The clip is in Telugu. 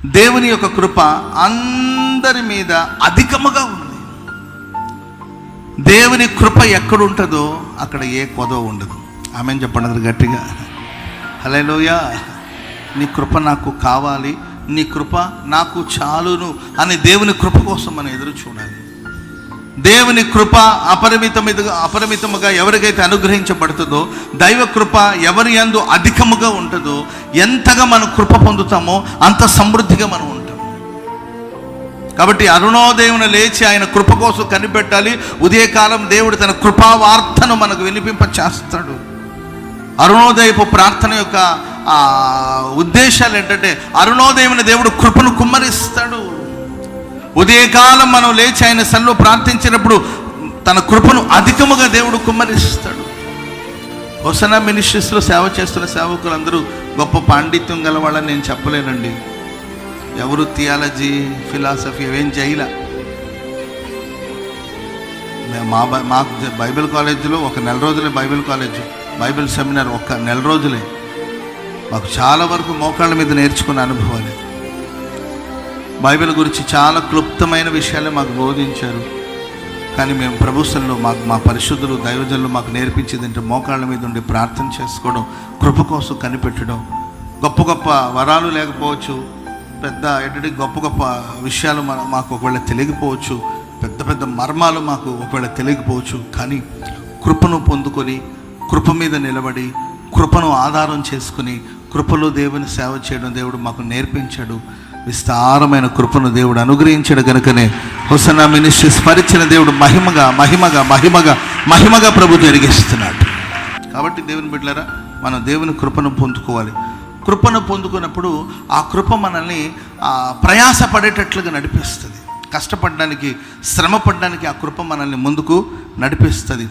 దేవుని యొక్క కృప అందరి మీద అధికముగా ఉంది. దేవుని కృప ఎక్కడుంటుందో అక్కడ ఏ కొదవ ఉండదు. ఆమెను చెప్పండి గట్టిగా, హల్లెలూయా. నీ కృప నాకు కావాలి, నీ కృప నాకు చాలును అని దేవుని కృప కోసం మనం ఎదురు చూడాలి. దేవుని కృప అపరిమితముగా ఎవరికైతే అనుగ్రహించబడుతుందో, దైవ కృప ఎవరి యందు అధికముగా ఉంటుందో, ఎంతగా మనం కృప పొందుతామో అంత సమృద్ధిగా మనం ఉంటాం. కాబట్టి అరుణోదయమున లేచి ఆయన కృప కోసం కనిపెట్టాలి. ఉదయకాలం దేవుడు తన కృపావార్తను మనకు వినిపింప చేస్తాడు. అరుణోదయపు ప్రార్థన యొక్క ఉద్దేశాలు ఏంటంటే, అరుణోదయమున దేవుడు కృపను కుమ్మరిస్తాడు. ఉదయకాలం మనం లేచి ఆయన సన్నిధిలో ప్రార్థించినప్పుడు తన కృపను అధికముగా దేవుడు కుమ్మరిస్తాడు. హోసన్నా మినిస్ట్రీస్లో సేవ చేస్తున్న సేవకులందరూ గొప్ప పాండిత్యం గలవాళ్ళని నేను చెప్పలేనండి. ఎవరు థియాలజీ, ఫిలాసఫీ ఏం చేయలే. మాకు బైబిల్ కాలేజీలో ఒక నెల రోజులే బైబిల్ సెమినార్ ఒక నెల రోజులే. మాకు చాలా వరకు మోకాళ్ళ మీద నేర్చుకున్న అనుభవాలు. బైబిల్ గురించి చాలా క్లుప్తమైన విషయాలే మాకు బోధించారు. కానీ మేము ప్రభుత్వంలో మా పరిశుద్ధులు దైవజనులు మాకు నేర్పించేది అంటే మోకాళ్ళ మీద ఉండి ప్రార్థన చేసుకోవడం, కృప కోసం కనిపెట్టడం. గొప్ప గొప్ప వరాలు లేకపోవచ్చు, గొప్ప గొప్ప విషయాలు మాకు ఒకవేళ తెలియకపోవచ్చు, పెద్ద పెద్ద మర్మాలు మాకు ఒకవేళ తెలియకపోవచ్చు. కానీ కృపను పొందుకొని, కృప మీద నిలబడి, కృపను ఆధారం చేసుకుని, కృపలో దేవుని సేవ చేయడం దేవుడు మాకు నేర్పించాడు. విస్తారమైన కృపను దేవుడు అనుగ్రహించాడు. కనుకనే హోసన్నా మినిస్ట్రీస్ పరిచిన దేవుడు మహిమగా ప్రభు జరిగిస్తున్నాడు. కాబట్టి దేవుని బిడ్డలారా, మనం దేవుని కృపను పొందుకోవాలి. కృపను పొందుకున్నప్పుడు ఆ కృప మనల్ని ప్రయాసపడేటట్లుగా నడిపిస్తుంది. కష్టపడడానికి, శ్రమ పడడానికి ఆ కృప మనల్ని ముందుకు నడిపిస్తుంది.